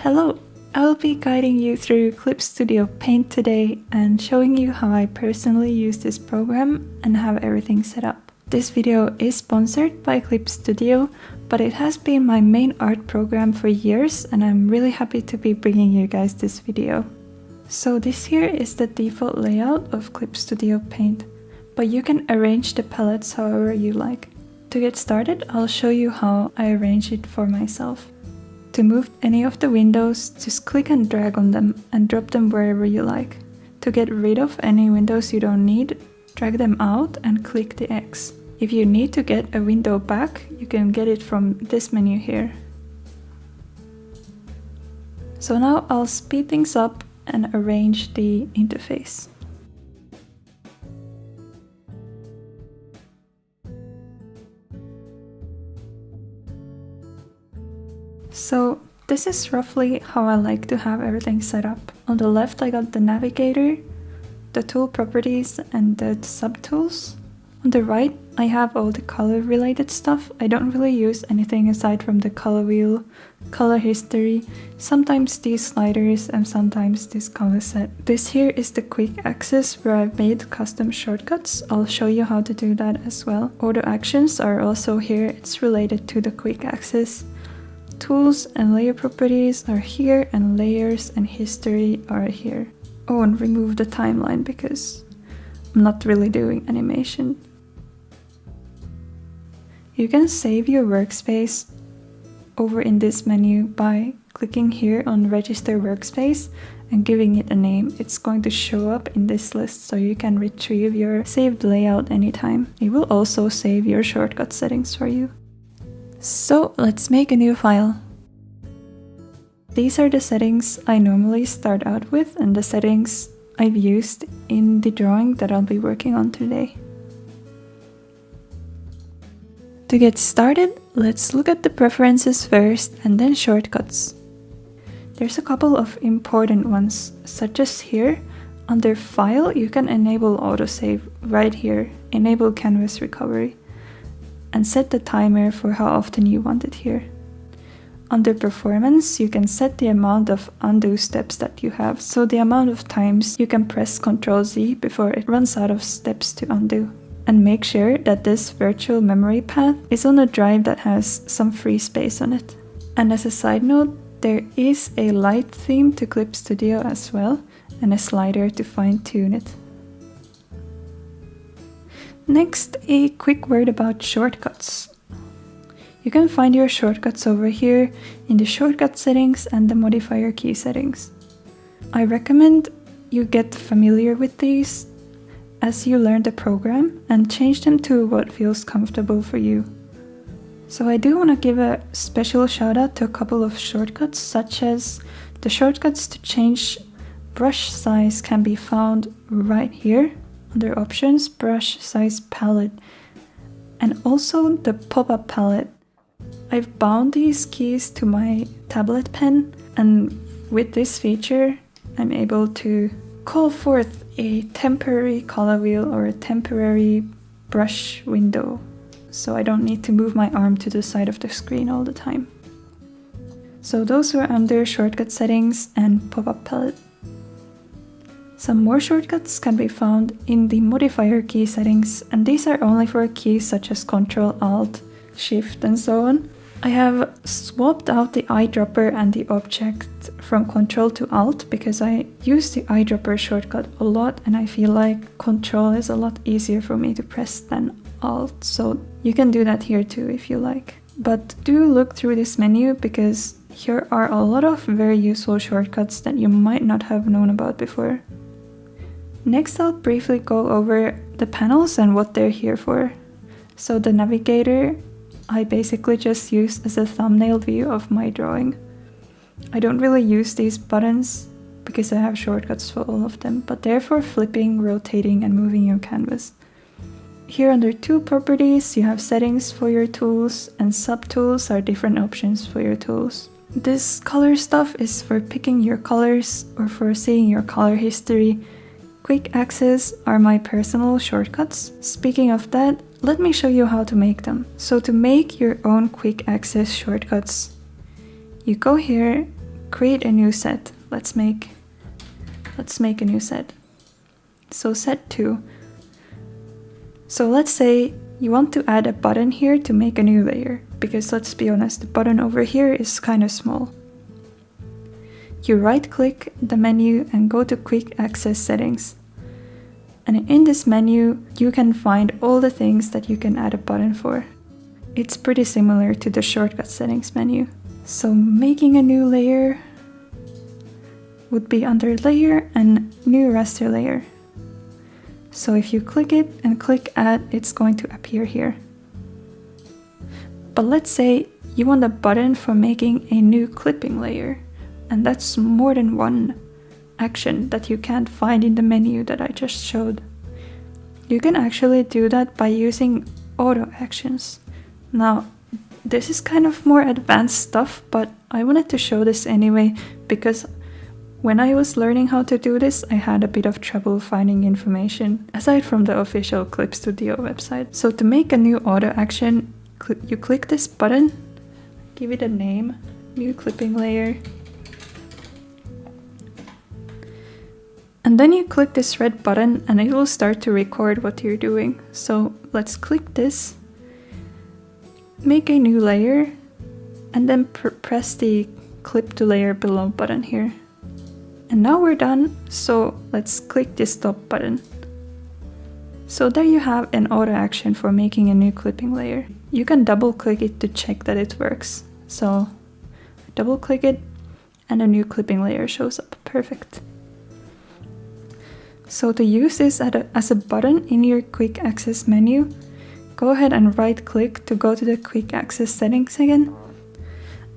Hello! I will be guiding you through Clip Studio Paint today and showing you how I personally use this program and have everything set up. This video is sponsored by Clip Studio, but it has been my main art program for years and I'm really happy to be bringing you guys this video. So this here is the default layout of Clip Studio Paint, but you can arrange the palettes however you like. To get started, I'll show you how I arrange it for myself. To move any of the windows, just click and drag on them and drop them wherever you like. To get rid of any windows you don't need, drag them out and click the X. If you need to get a window back, you can get it from this menu here. So now I'll speed things up and arrange the interface. So this is roughly how I like to have everything set up. On the left I got the navigator, the tool properties and the subtools. On the right I have all the color related stuff. I don't really use anything aside from the color wheel, color history, sometimes these sliders and sometimes this color set. This here is the quick access where I've made custom shortcuts. I'll show you how to do that as well. Auto actions are also here, it's related to the quick access. Tools and layer properties are here and layers and history are here. Oh, and remove the timeline because I'm not really doing animation. You can save your workspace over in this menu by clicking here on Register Workspace and giving it a name. It's going to show up in this list so you can retrieve your saved layout anytime. It will also save your shortcut settings for you. So let's make a new file. These are the settings I normally start out with and the settings I've used in the drawing that I'll be working on today. To get started, let's look at the preferences first and then shortcuts. There's a couple of important ones, such as here, under File you can enable autosave right here, enable canvas recovery, and set the timer for how often you want it here. Under Performance, you can set the amount of undo steps that you have, so the amount of times you can press Ctrl-Z before it runs out of steps to undo. And make sure that this virtual memory path is on a drive that has some free space on it. And as a side note, there is a light theme to Clip Studio as well, and a slider to fine-tune it. Next, a quick word about shortcuts. You can find your shortcuts over here in the shortcut settings and the modifier key settings. I recommend you get familiar with these as you learn the program and change them to what feels comfortable for you. So I do want to give a special shout out to a couple of shortcuts, such as the shortcuts to change brush size can be found right here. Under Options, Brush Size Palette, and also the pop-up palette. I've bound these keys to my tablet pen, and with this feature I'm able to call forth a temporary color wheel or a temporary brush window, so I don't need to move my arm to the side of the screen all the time. So those were under Shortcut Settings and Pop-up Palette. Some more shortcuts can be found in the modifier key settings, and these are only for keys such as Ctrl, Alt, Shift and so on. I have swapped out the eyedropper and the object from Ctrl to Alt because I use the eyedropper shortcut a lot and I feel like Ctrl is a lot easier for me to press than Alt, so you can do that here too if you like. But do look through this menu because here are a lot of very useful shortcuts that you might not have known about before. Next, I'll briefly go over the panels and what they're here for. So the navigator, I basically just use as a thumbnail view of my drawing. I don't really use these buttons because I have shortcuts for all of them, but they're for flipping, rotating and moving your canvas. Here under Tool Properties, you have settings for your tools, and subtools are different options for your tools. This color stuff is for picking your colors or for seeing your color history. Quick access are my personal shortcuts. Speaking of that, let me show you how to make them. So to make your own quick access shortcuts, you go here, create a new set. Let's make a new set. So set 2. So let's say you want to add a button here to make a new layer, because let's be honest, the button over here is kind of small. You right click the menu and go to quick access settings. And in this menu, you can find all the things that you can add a button for. It's pretty similar to the shortcut settings menu. So making a new layer would be under layer and new raster layer. So if you click it and click add, it's going to appear here. But let's say you want a button for making a new clipping layer, and that's more than one action that you can't find in the menu that I just showed. You can actually do that by using auto actions. Now, this is kind of more advanced stuff, but I wanted to show this anyway because when I was learning how to do this, I had a bit of trouble finding information, aside from the official Clip Studio website. So to make a new auto action, you click this button, give it a name, new clipping layer, and then you click this red button and it will start to record what you're doing. So let's click this, make a new layer, and then press the clip to layer below button here. And now we're done, so let's click this stop button. So there you have an auto action for making a new clipping layer. You can double click it to check that it works. So double click it and a new clipping layer shows up. Perfect. So to use this as a button in your quick access menu, go ahead and right click to go to the quick access settings again.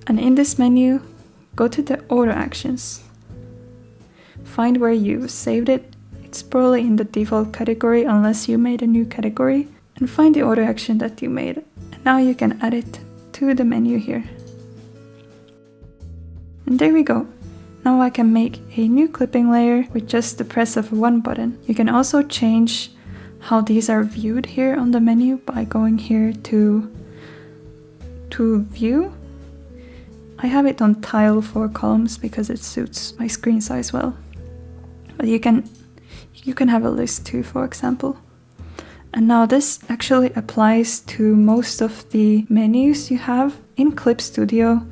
And in this menu, go to the auto actions. Find where you saved it. It's probably in the default category unless you made a new category. And find the auto action that you made. And now you can add it to the menu here. And there we go. Now I can make a new clipping layer with just the press of one button. You can also change how these are viewed here on the menu by going here to view. I have it on tile for columns because it suits my screen size well. But you can have a list too, for example. And now this actually applies to most of the menus you have in Clip Studio,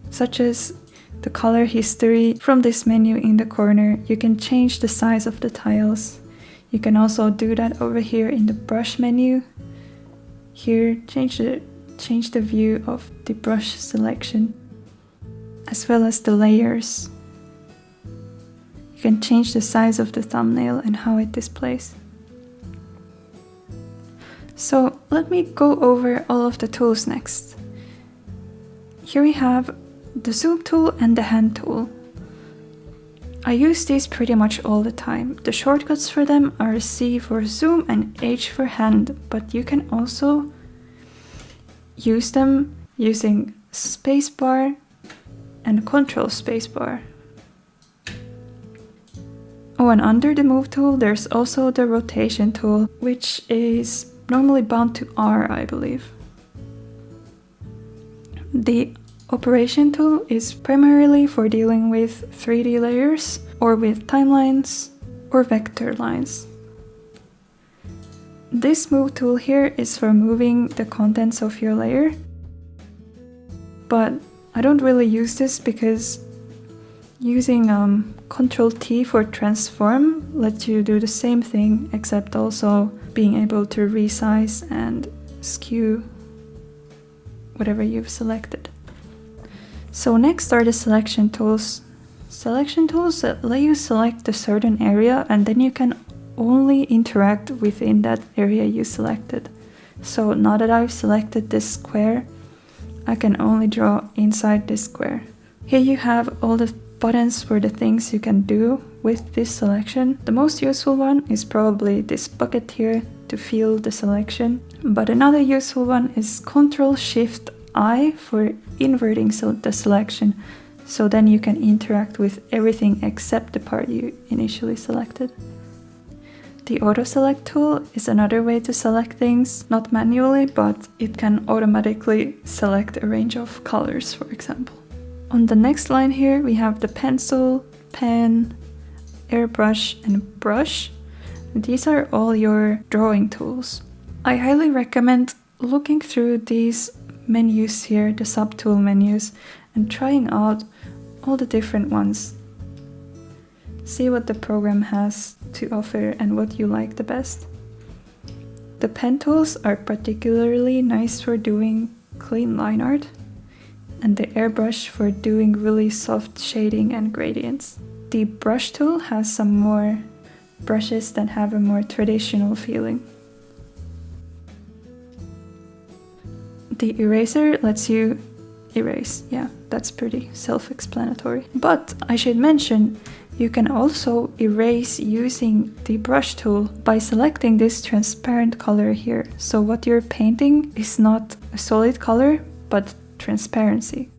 such as the color history. From this menu in the corner, you can change the size of the tiles. You can also do that over here in the brush menu. Here, change the view of the brush selection, as well as the layers. You can change the size of the thumbnail and how it displays. So let me go over all of the tools next. Here we have the zoom tool and the hand tool. I use these pretty much all the time. The shortcuts for them are C for zoom and H for hand, but you can also use them using spacebar and control spacebar. Oh, and under the move tool, there's also the rotation tool, which is normally bound to R, I believe. The operation tool is primarily for dealing with 3D layers, or with timelines, or vector lines. This move tool here is for moving the contents of your layer, but I don't really use this because using Ctrl T for transform lets you do the same thing, except also being able to resize and skew whatever you've selected. So next are the selection tools. Selection tools that let you select a certain area and then you can only interact within that area you selected. So now that I've selected this square, I can only draw inside this square. Here you have all the buttons for the things you can do with this selection. The most useful one is probably this bucket here to fill the selection. But another useful one is Ctrl-Shift-I for inverting the selection. So then you can interact with everything except the part you initially selected. The auto select tool is another way to select things, not manually, but it can automatically select a range of colors, for example. On the next line here, we have the pencil, pen, airbrush, and brush. These are all your drawing tools. I highly recommend looking through these menus here, the subtool menus, and trying out all the different ones. See what the program has to offer and what you like the best. The pen tools are particularly nice for doing clean line art, and the airbrush for doing really soft shading and gradients. The brush tool has some more brushes that have a more traditional feeling. The eraser lets you erase. Yeah, that's pretty self-explanatory. But I should mention, you can also erase using the brush tool by selecting this transparent color here. So what you're painting is not a solid color, but transparency.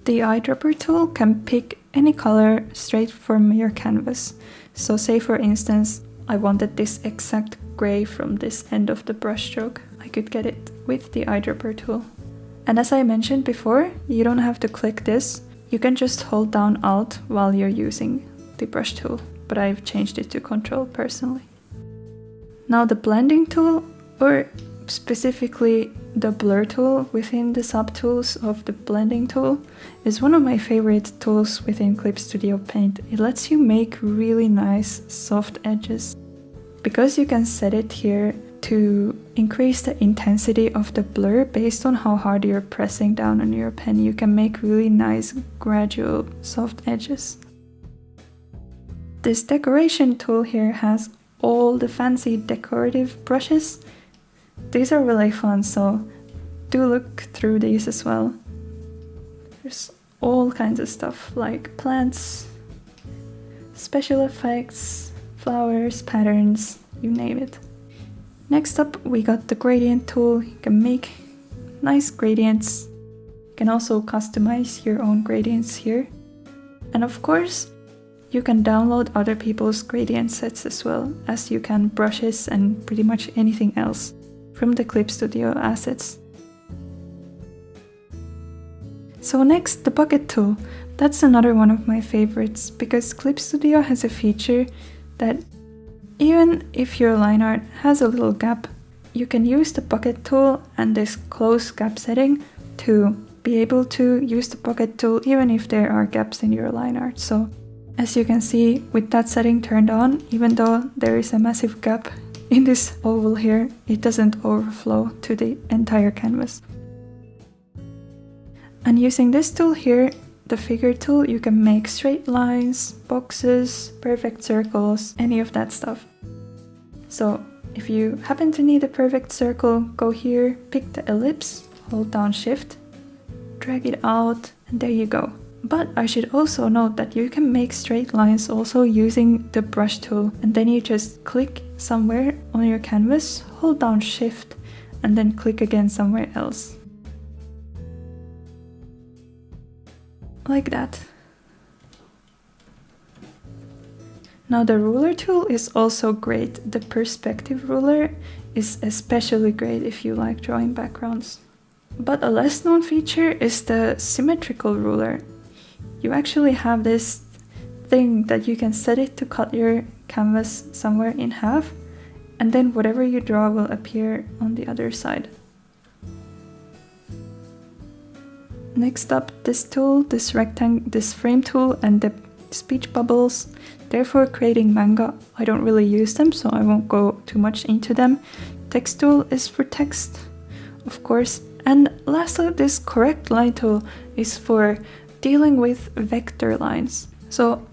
The eyedropper tool can pick any color straight from your canvas. So say for instance, I wanted this exact gray from this end of the brush stroke. I could get it with the eyedropper tool. And as I mentioned before, you don't have to click this. You can just hold down Alt while you're using the brush tool, but I've changed it to Control personally. Now the blending tool, or specifically the blur tool within the subtools of the blending tool, is one of my favorite tools within Clip Studio Paint. It lets you make really nice soft edges. Because you can set it here to increase the intensity of the blur based on how hard you're pressing down on your pen, you can make really nice gradual soft edges. This decoration tool here has all the fancy decorative brushes. These are really fun, so do look through these as well. There's all kinds of stuff like plants, special effects, flowers, patterns, you name it. Next up, we got the gradient tool. You can make nice gradients. You can also customize your own gradients here. And of course, you can download other people's gradient sets as well, as you can brushes and pretty much anything else from the Clip Studio assets. So next, the bucket tool. That's another one of my favorites, because Clip Studio has a feature that even if your line art has a little gap, you can use the bucket tool and this close gap setting to be able to use the bucket tool even if there are gaps in your line art. So as you can see, with that setting turned on, even though there is a massive gap in this oval here, it doesn't overflow to the entire canvas. And using this tool here, the figure tool, you can make straight lines, boxes, perfect circles, any of that stuff. So if you happen to need a perfect circle, go here, pick the ellipse, hold down Shift, drag it out, and there you go. But I should also note that you can make straight lines also using the brush tool, and then you just click somewhere on your canvas, hold down Shift, and then click again somewhere else. Like that. Now the ruler tool is also great. The perspective ruler is especially great if you like drawing backgrounds. But a less known feature is the symmetrical ruler. You actually have this thing that you can set it to cut your canvas somewhere in half, and then whatever you draw will appear on the other side. Next up, this tool, this frame tool, and the speech bubbles. They're for creating manga. I don't really use them, so I won't go too much into them. Text tool is for text, of course. And lastly, this correct line tool is for dealing with vector lines. So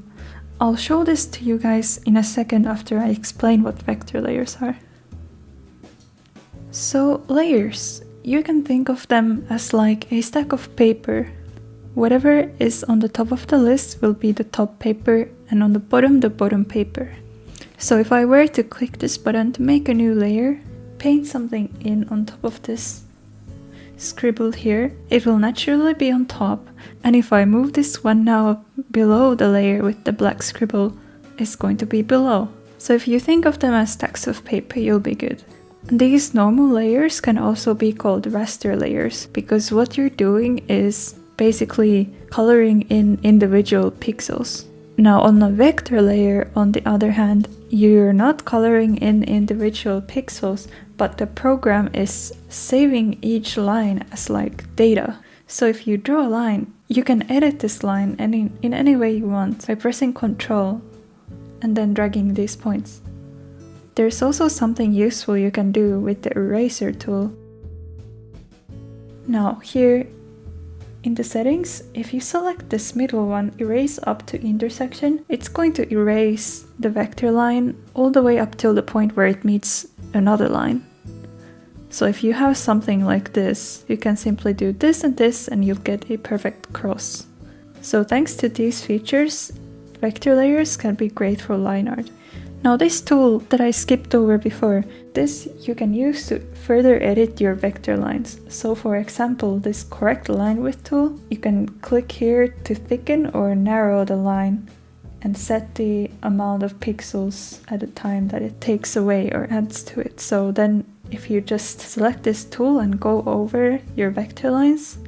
I'll show this to you guys in a second after I explain what vector layers are. So layers. You can think of them as like a stack of paper. Whatever is on the top of the list will be the top paper, and on the bottom paper. So if I were to click this button to make a new layer, paint something in on top of this scribble here, it will naturally be on top, and if I move this one now below the layer with the black scribble, it's going to be below. So if you think of them as stacks of paper, you'll be good. These normal layers can also be called raster layers because what you're doing is basically coloring in individual pixels. Now on a vector layer, on the other hand, you're not coloring in individual pixels, but the program is saving each line as like data. So if you draw a line, you can edit this line in any way you want by pressing Ctrl and then dragging these points. There's also something useful you can do with the eraser tool. Now here in the settings, if you select this middle one, erase up to intersection, it's going to erase the vector line all the way up till the point where it meets another line. So if you have something like this, you can simply do this and you'll get a perfect cross. So thanks to these features, vector layers can be great for line art. Now this tool that I skipped over before, this you can use to further edit your vector lines. So for example, this correct line width tool, you can click here to thicken or narrow the line and set the amount of pixels at a time that it takes away or adds to it. So then if you just select this tool and go over your vector lines,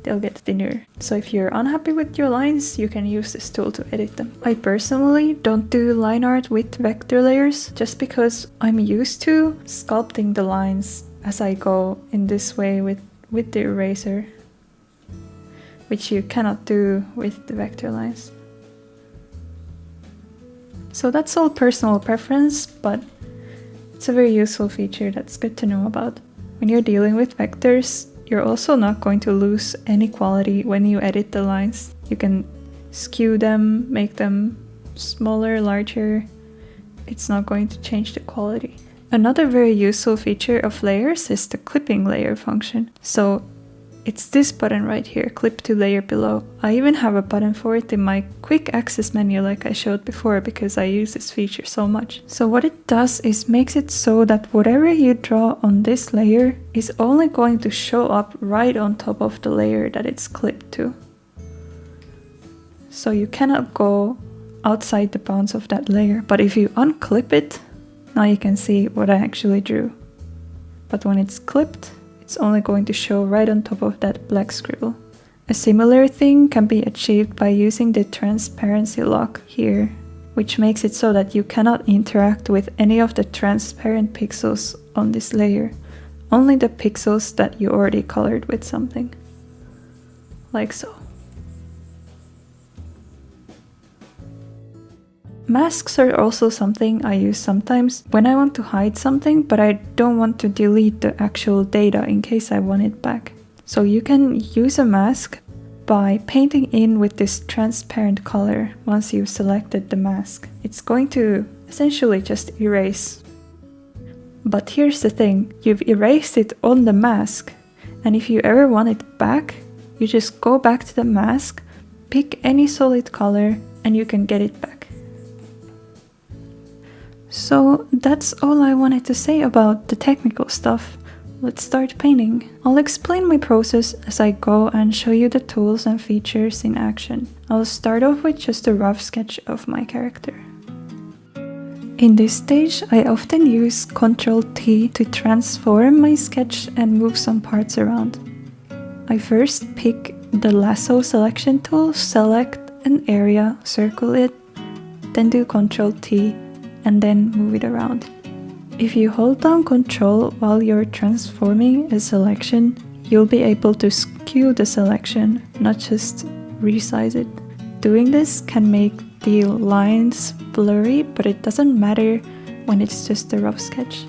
they'll get thinner. So if you're unhappy with your lines, you can use this tool to edit them. I personally don't do line art with vector layers just because I'm used to sculpting the lines as I go in this way with the eraser, which you cannot do with the vector lines. So that's all personal preference, but it's a very useful feature that's good to know about. When you're dealing with vectors, you're also not going to lose any quality when you edit the lines. You can skew them, make them smaller, larger. It's not going to change the quality. Another very useful feature of layers is the clipping layer function. So it's this button right here, clip to layer below. I even have a button for it in my quick access menu like I showed before because I use this feature so much. So what it does is makes it so that whatever you draw on this layer is only going to show up right on top of the layer that it's clipped to. So you cannot go outside the bounds of that layer. But if you unclip it, now you can see what I actually drew. But when it's clipped, it's only going to show right on top of that black scribble. A similar thing can be achieved by using the transparency lock here, which makes it so that you cannot interact with any of the transparent pixels on this layer, only the pixels that you already colored with something, like so. Masks are also something I use sometimes when I want to hide something, but I don't want to delete the actual data in case I want it back. So you can use a mask by painting in with this transparent color once you've selected the mask. It's going to essentially just erase. But here's the thing, you've erased it on the mask, and if you ever want it back, you just go back to the mask, pick any solid color, and you can get it back. So that's all I wanted to say about the technical stuff. Let's start painting. I'll explain my process as I go and show you the tools and features in action. I'll start off with just a rough sketch of my character. In this stage, I often use Ctrl-T to transform my sketch and move some parts around. I first pick the lasso selection tool, select an area, circle it, then do Ctrl-T, and then move it around. If you hold down Ctrl while you're transforming a selection, you'll be able to skew the selection, not just resize it. Doing this can make the lines blurry, but it doesn't matter when it's just a rough sketch.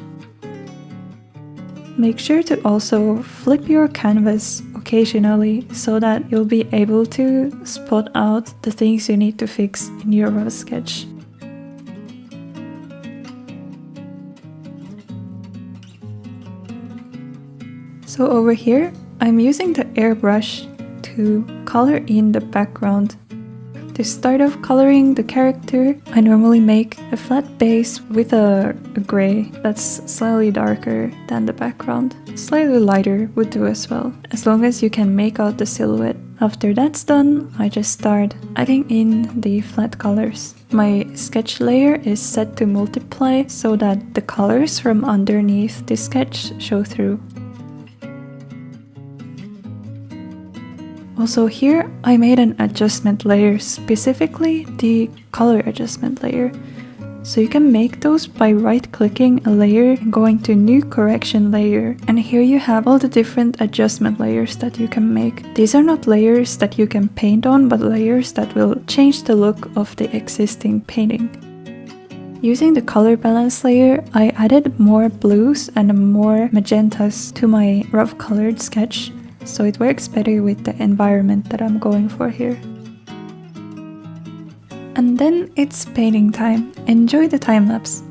Make sure to also flip your canvas occasionally so that you'll be able to spot out the things you need to fix in your rough sketch. So over here, I'm using the airbrush to color in the background. To start off coloring the character, I normally make a flat base with a gray that's slightly darker than the background. Slightly lighter would do as well, as long as you can make out the silhouette After that's done, I just start adding in the flat colors. My sketch layer is set to multiply so that the colors from underneath the sketch show through. Also here, I made an adjustment layer, specifically the color adjustment layer. So you can make those by right-clicking a layer and going to New Correction Layer. And here you have all the different adjustment layers that you can make. These are not layers that you can paint on, but layers that will change the look of the existing painting. Using the color balance layer, I added more blues and more magentas to my rough colored sketch, so it works better with the environment that I'm going for here. And then it's painting time. Enjoy the time lapse.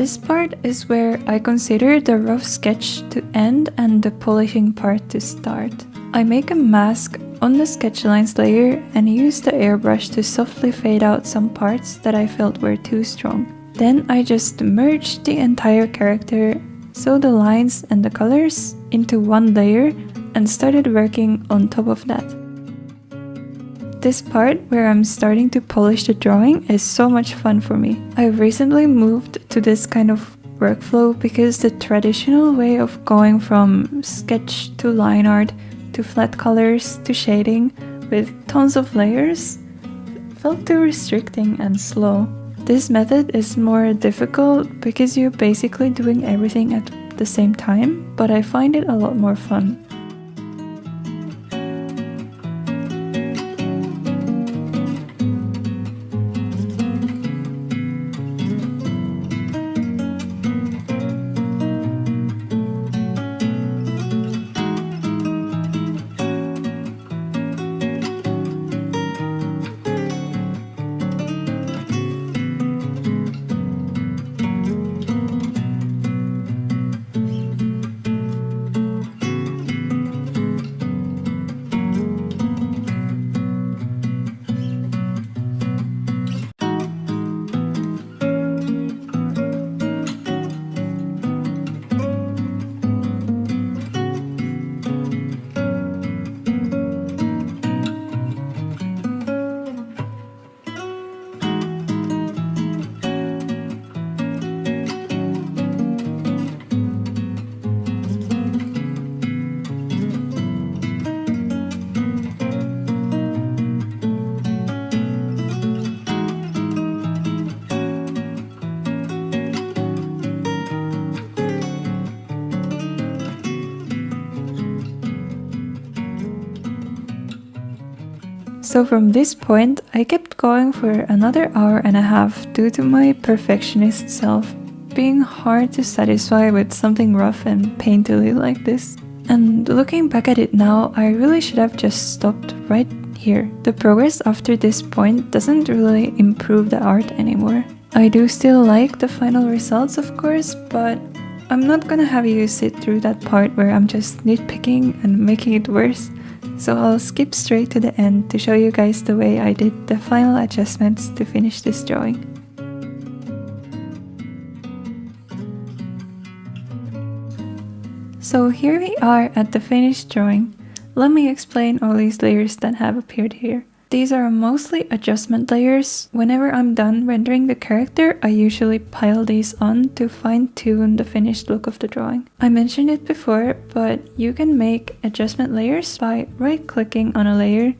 This part is where I consider the rough sketch to end and the polishing part to start. I make a mask on the sketch lines layer and use the airbrush to softly fade out some parts that I felt were too strong. Then I just merged the entire character, so the lines and the colors, into one layer and started working on top of that. This part where I'm starting to polish the drawing is so much fun for me. I've recently moved to this kind of workflow because the traditional way of going from sketch to line art to flat colors to shading with tons of layers felt too restricting and slow. This method is more difficult because you're basically doing everything at the same time, but I find it a lot more fun. So from this point, I kept going for another hour and a half due to my perfectionist self being hard to satisfy with something rough and painterly like this. And looking back at it now, I really should have just stopped right here. The progress after this point doesn't really improve the art anymore. I do still like the final results, of course, but I'm not gonna have you sit through that part where I'm just nitpicking and making it worse. So I'll skip straight to the end to show you guys the way I did the final adjustments to finish this drawing. So here we are at the finished drawing. Let me explain all these layers that have appeared here. These are mostly adjustment layers. Whenever I'm done rendering the character, I usually pile these on to fine-tune the finished look of the drawing. I mentioned it before, but you can make adjustment layers by right-clicking on a layer,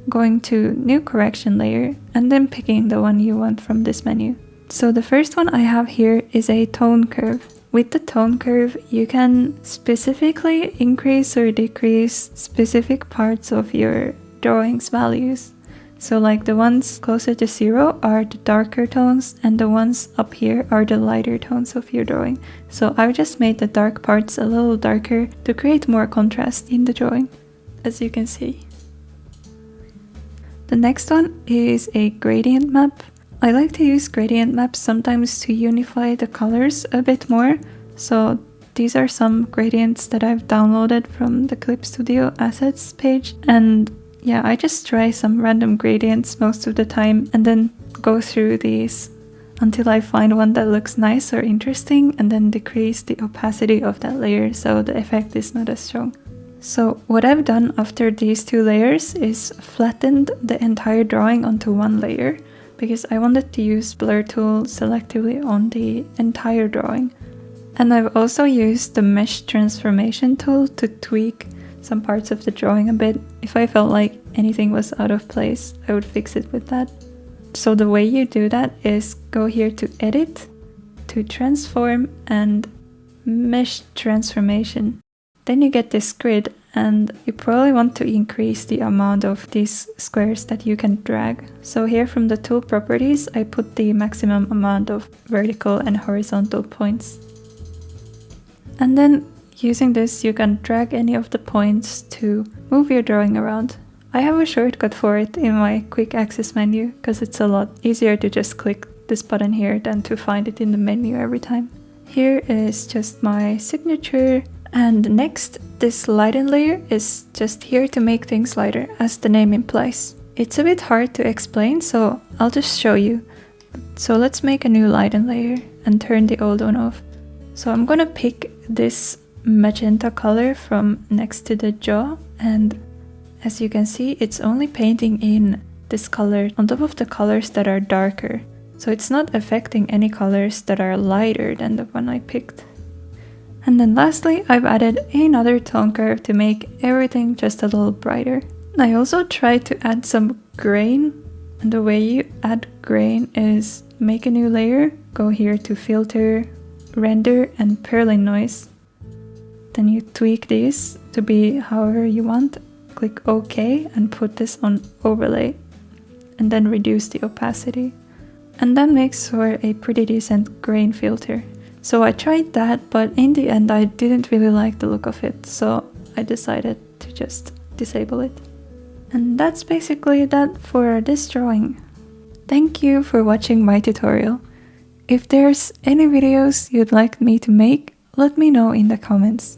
going to New Correction Layer, and then picking the one you want from this menu. So the first one I have here is a tone curve. With the tone curve, you can specifically increase or decrease specific parts of your drawing's values. So like the ones closer to 0 are the darker tones, and the ones up here are the lighter tones of your drawing. So I've just made the dark parts a little darker to create more contrast in the drawing, as you can see. The next one is a gradient map. I like to use gradient maps sometimes to unify the colors a bit more. So these are some gradients that I've downloaded from the Clip Studio assets page, and yeah, I just try some random gradients most of the time and then go through these until I find one that looks nice or interesting, and then decrease the opacity of that layer so the effect is not as strong. So what I've done after these two layers is flattened the entire drawing onto one layer, because I wanted to use blur tool selectively on the entire drawing. And I've also used the mesh transformation tool to tweak some parts of the drawing a bit. If I felt like anything was out of place, I would fix it with that. So the way you do that is go here to Edit, to Transform, and Mesh Transformation. Then you get this grid, and you probably want to increase the amount of these squares that you can drag. So here from the tool properties, I put the maximum amount of vertical and horizontal points. And then using this, you can drag any of the points to move your drawing around. I have a shortcut for it in my quick access menu, because it's a lot easier to just click this button here than to find it in the menu every time. Here is just my signature, and next, this lighten layer is just here to make things lighter, as the name implies. It's a bit hard to explain, so I'll just show you. So let's make a new lighten layer and turn the old one off. So I'm gonna pick this magenta color from next to the jaw, and as you can see, it's only painting in this color on top of the colors that are darker. So it's not affecting any colors that are lighter than the one I picked. And then lastly, I've added another tone curve to make everything just a little brighter. I also tried to add some grain, and the way you add grain is make a new layer, go here to Filter, Render, and Perlin Noise. Then you tweak these to be however you want, click OK, and put this on Overlay, and then reduce the opacity. And that makes for a pretty decent grain filter. So I tried that, but in the end I didn't really like the look of it, so I decided to just disable it. And that's basically that for this drawing. Thank you for watching my tutorial. If there's any videos you'd like me to make, let me know in the comments.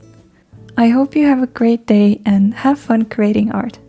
I hope you have a great day and have fun creating art.